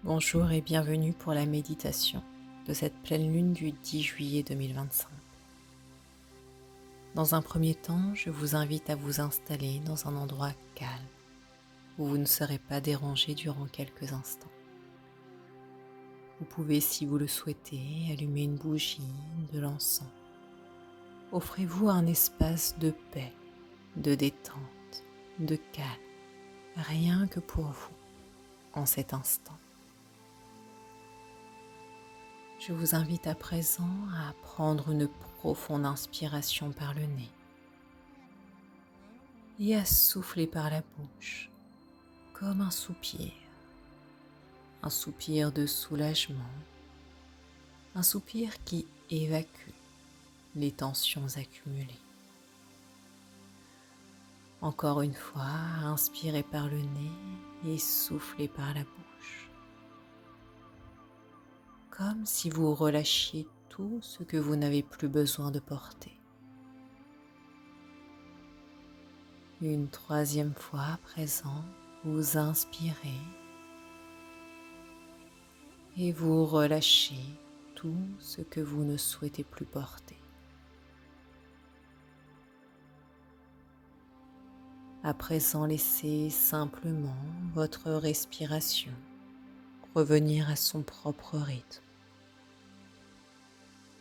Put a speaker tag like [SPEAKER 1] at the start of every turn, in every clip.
[SPEAKER 1] Bonjour et bienvenue pour la méditation de cette pleine lune du 10 juillet 2025. Dans un premier temps, je vous invite à vous installer dans un endroit calme où vous ne serez pas dérangé durant quelques instants. Vous pouvez, si vous le souhaitez, allumer une bougie, de l'encens. Offrez-vous un espace de paix, de détente, de calme, rien que pour vous en cet instant. Je vous invite à présent à prendre une profonde inspiration par le nez et à souffler par la bouche comme un soupir de soulagement, un soupir qui évacue les tensions accumulées. Encore une fois, inspirez par le nez et soufflez par la bouche, comme si vous relâchiez tout ce que vous n'avez plus besoin de porter. Une troisième fois à présent, vous inspirez et vous relâchez tout ce que vous ne souhaitez plus porter. À présent, laissez simplement votre respiration revenir à son propre rythme,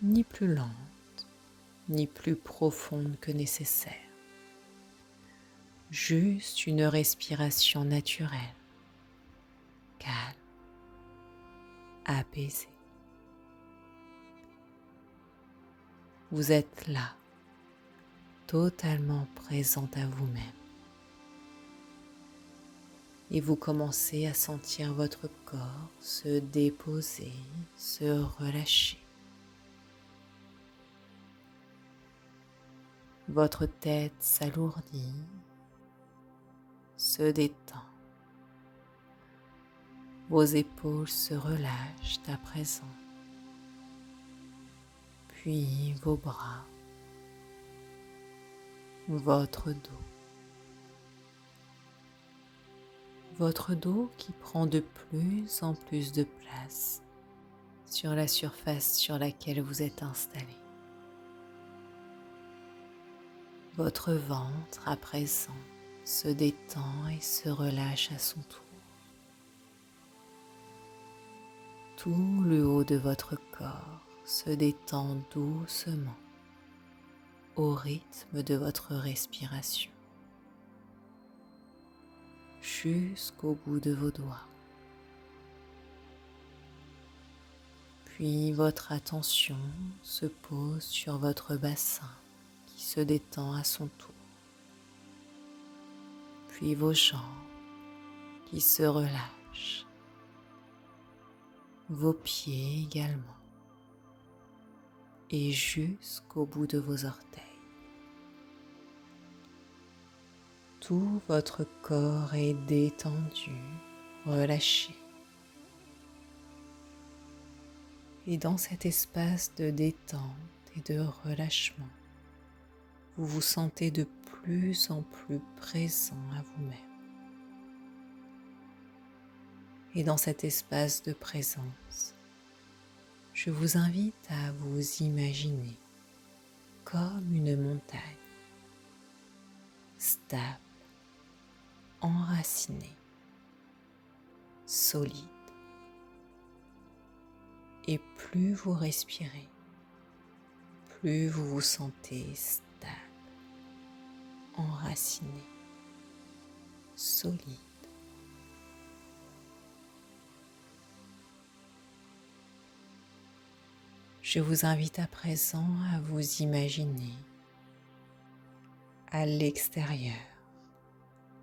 [SPEAKER 1] ni plus lente, ni plus profonde que nécessaire. Juste une respiration naturelle, calme, apaisée. Vous êtes là, totalement présente à vous-même. Et vous commencez à sentir votre corps se déposer, se relâcher. Votre tête s'alourdit, se détend. Vos épaules se relâchent à présent, puis vos bras, votre dos. Votre dos qui prend de plus en plus de place sur la surface sur laquelle vous êtes installé. Votre ventre à présent se détend et se relâche à son tour. Tout le haut de votre corps se détend doucement au rythme de votre respiration jusqu'au bout de vos doigts. Puis votre attention se pose sur votre bassin qui se détend à son tour. Puis vos jambes qui se relâchent. Vos pieds également. Et jusqu'au bout de vos orteils. Tout votre corps est détendu, relâché. Et dans cet espace de détente et de relâchement, vous vous sentez de plus en plus présent à vous-même. Et dans cet espace de présence, je vous invite à vous imaginer comme une montagne, stable, enracinée, solide. Et plus vous respirez, plus vous vous sentez stable, enraciné, solide. Je vous invite à présent à vous imaginer à l'extérieur,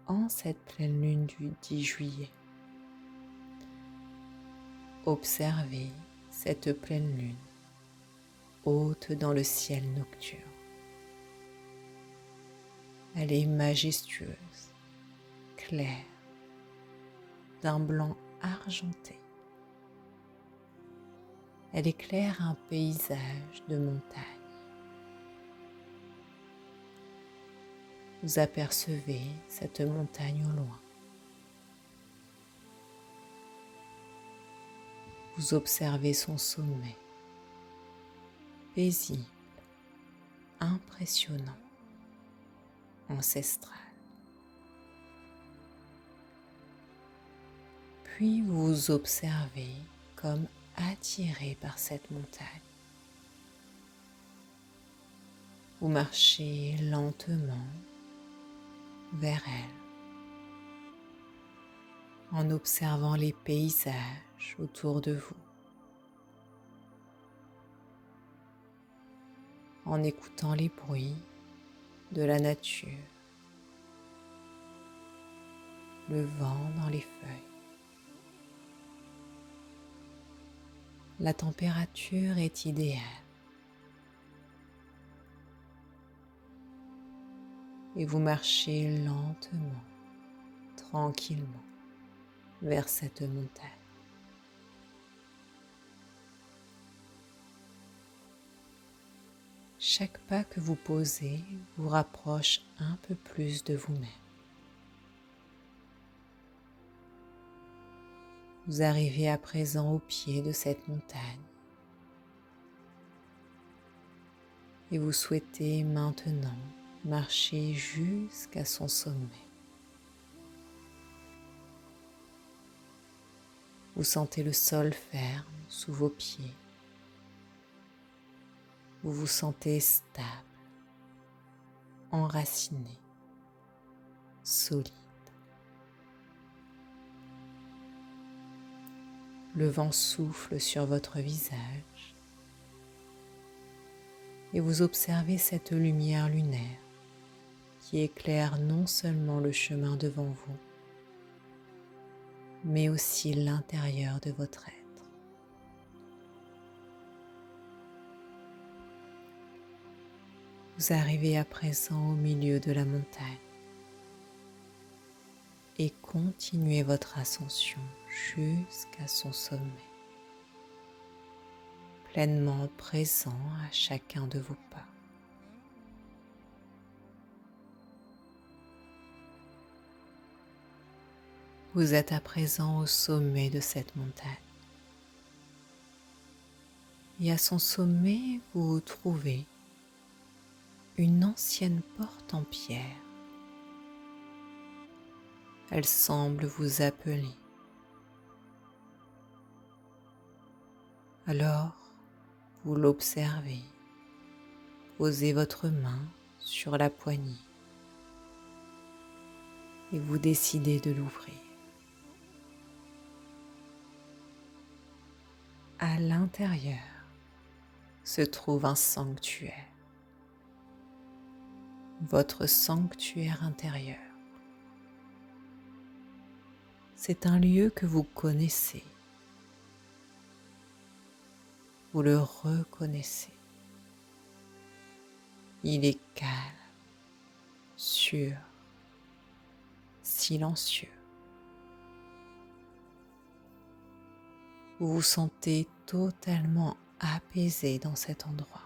[SPEAKER 1] en cette pleine lune du 10 juillet. Observez cette pleine lune haute dans le ciel nocturne. Elle est majestueuse, claire, d'un blanc argenté. Elle éclaire un paysage de montagne. Vous apercevez cette montagne au loin. vous observez son sommet, paisible, impressionnant, ancestral. Puis vous vous observez comme attiré par cette montagne. Vous marchez lentement vers elle, en observant les paysages autour de vous, en écoutant les bruits de la nature, le vent dans les feuilles. La température est idéale et vous marchez lentement, tranquillement vers cette montagne. Chaque pas que vous posez vous rapproche un peu plus de vous-même. Vous arrivez à présent au pied de cette montagne et vous souhaitez maintenant marcher jusqu'à son sommet. Vous sentez le sol ferme sous vos pieds. Vous vous sentez stable, enraciné, solide. Le vent souffle sur votre visage et vous observez cette lumière lunaire qui éclaire non seulement le chemin devant vous, mais aussi l'intérieur de votre être. Vous arrivez à présent au milieu de la montagne et continuez votre ascension jusqu'à son sommet, pleinement présent à chacun de vos pas. Vous êtes à présent au sommet de cette montagne et à son sommet vous trouvez une ancienne porte en pierre. Elle semble vous appeler. Alors, vous l'observez, posez votre main sur la poignée et vous décidez de l'ouvrir. À l'intérieur se trouve un sanctuaire, votre sanctuaire intérieur. C'est un lieu que vous connaissez, vous le reconnaissez. Il est calme, sûr, silencieux. Vous vous sentez totalement apaisé dans cet endroit.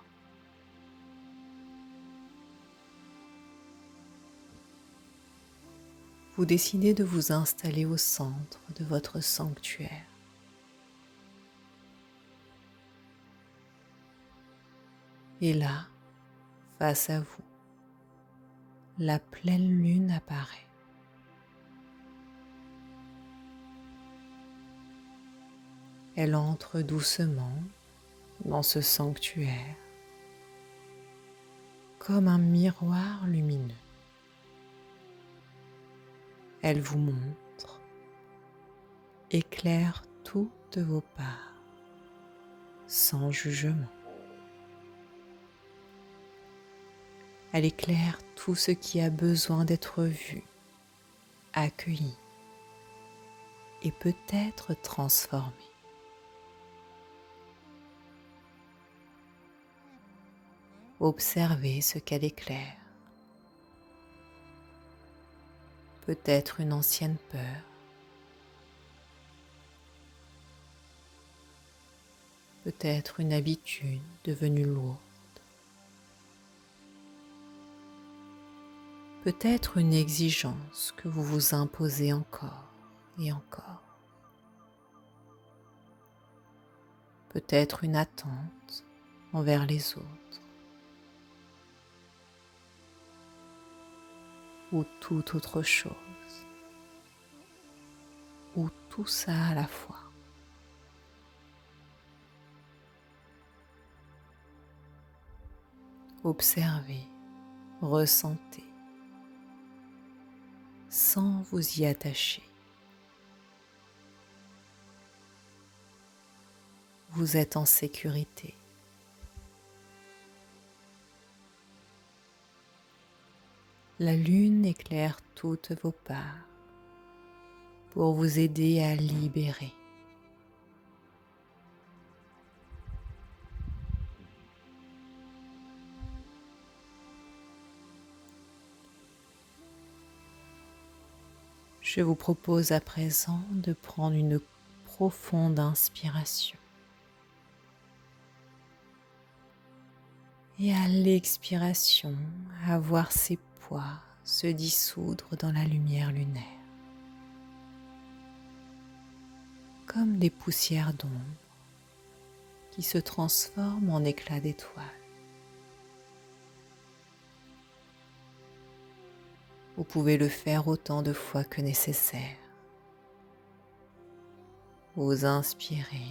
[SPEAKER 1] Vous décidez de vous installer au centre de votre sanctuaire. Et là, face à vous, la pleine lune apparaît. Elle entre doucement dans ce sanctuaire comme un miroir lumineux. Elle vous montre, éclaire toutes vos parts sans jugement. Elle éclaire tout ce qui a besoin d'être vu, accueilli et peut-être transformé. Observez ce qu'elle éclaire. Peut-être une ancienne peur, peut-être une habitude devenue lourde, peut-être une exigence que vous vous imposez encore et encore. peut-être une attente envers les autres, ou toute autre chose, ou tout ça à la fois. Observez, ressentez, sans vous y attacher. Vous êtes en sécurité. La lune éclaire toutes vos parts pour vous aider à libérer. Je vous propose à présent de prendre une profonde inspiration. Et à l'expiration, à voir ces poids se dissoudre dans la lumière lunaire, comme des poussières d'ombre qui se transforment en éclats d'étoiles. Vous pouvez le faire autant de fois que nécessaire. Vous inspirez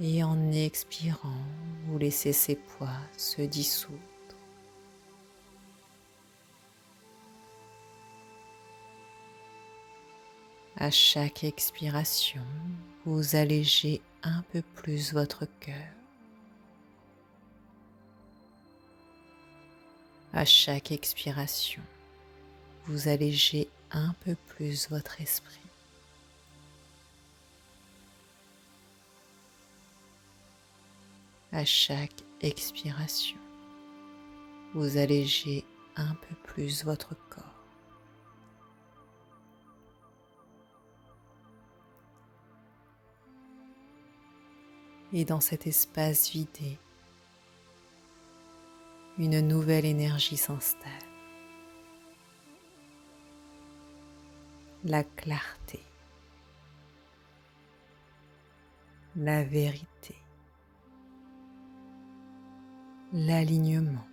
[SPEAKER 1] et en expirant, vous laissez ces poids se dissoudre. À chaque expiration, vous allégez un peu plus votre cœur. À chaque expiration, vous allégez un peu plus votre esprit. À chaque expiration, vous allégez un peu plus votre corps. Et dans cet espace vidé, une nouvelle énergie s'installe. La clarté, la vérité, l'alignement.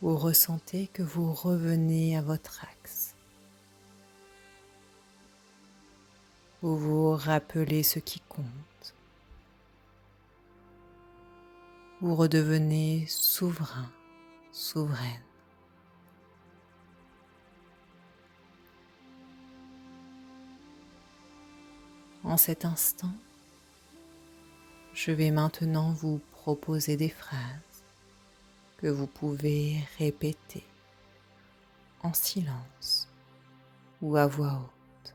[SPEAKER 1] Vous ressentez que vous revenez à votre axe. Vous vous rappelez ce qui compte. Vous redevenez souverain, souveraine. En cet instant, je vais maintenant vous proposer des phrases que vous pouvez répéter en silence ou à voix haute.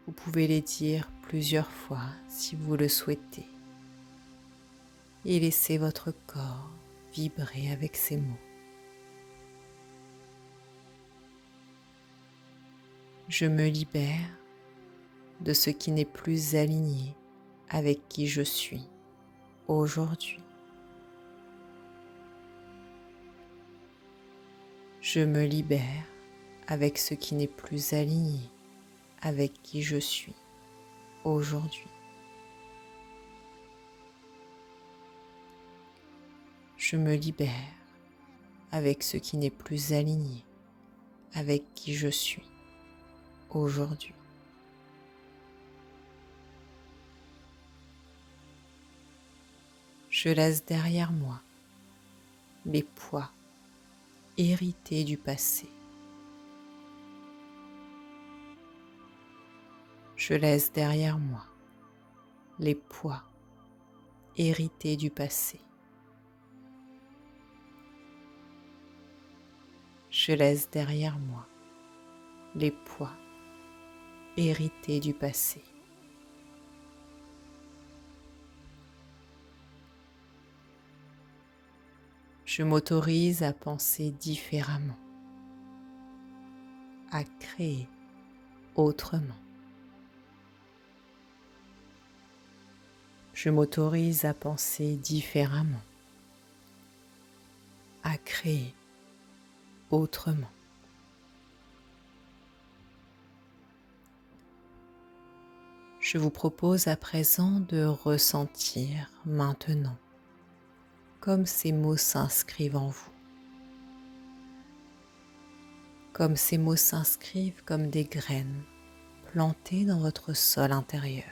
[SPEAKER 1] Vous pouvez les dire plusieurs fois si vous le souhaitez et laissez votre corps vibrer avec ces mots. Je me libère de ce qui n'est plus aligné avec qui je suis aujourd'hui. Je me libère avec ce qui n'est plus aligné avec qui je suis aujourd'hui. Je me libère avec ce qui n'est plus aligné avec qui je suis aujourd'hui. Je laisse derrière moi les poids hérités du passé. Je laisse derrière moi les poids hérités du passé. Je laisse derrière moi les poids hérités du passé. Je m'autorise à penser différemment, à créer autrement. Je m'autorise à penser différemment, à créer autrement. Je vous propose à présent de ressentir maintenant comme ces mots s'inscrivent en vous, comme ces mots s'inscrivent comme des graines plantées dans votre sol intérieur,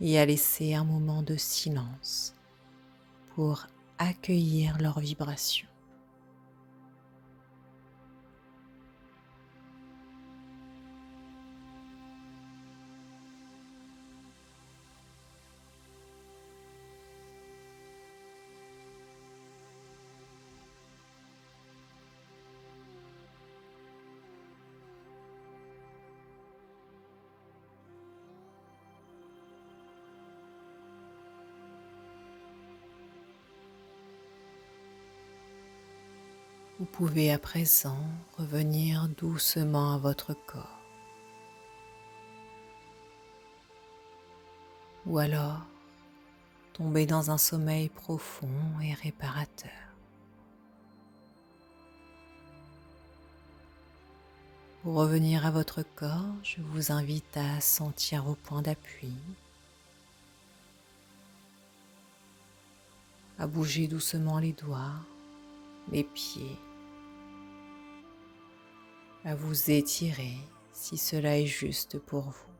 [SPEAKER 1] et à laisser un moment de silence pour accueillir leurs vibrations. Vous pouvez à présent revenir doucement à votre corps, ou alors tomber dans un sommeil profond et réparateur. Pour revenir à votre corps, je vous invite à sentir vos points d'appui, à bouger doucement les doigts, les pieds, à vous étirer si cela est juste pour vous.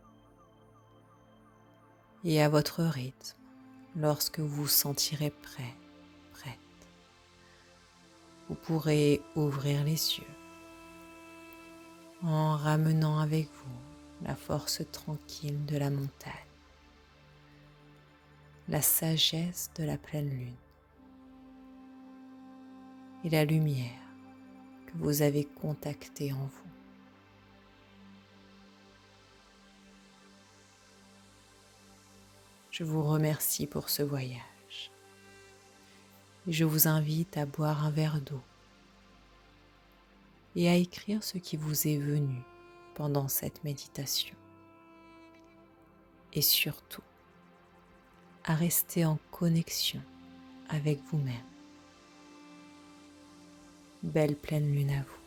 [SPEAKER 1] Et à votre rythme, lorsque vous vous sentirez prêt, prête, vous pourrez ouvrir les yeux en ramenant avec vous la force tranquille de la montagne, la sagesse de la pleine lune et la lumière que vous avez contactée en vous. Je vous remercie pour ce voyage et je vous invite à boire un verre d'eau et à écrire ce qui vous est venu pendant cette méditation. Et surtout, à rester en connexion avec vous-même. Belle pleine lune à vous.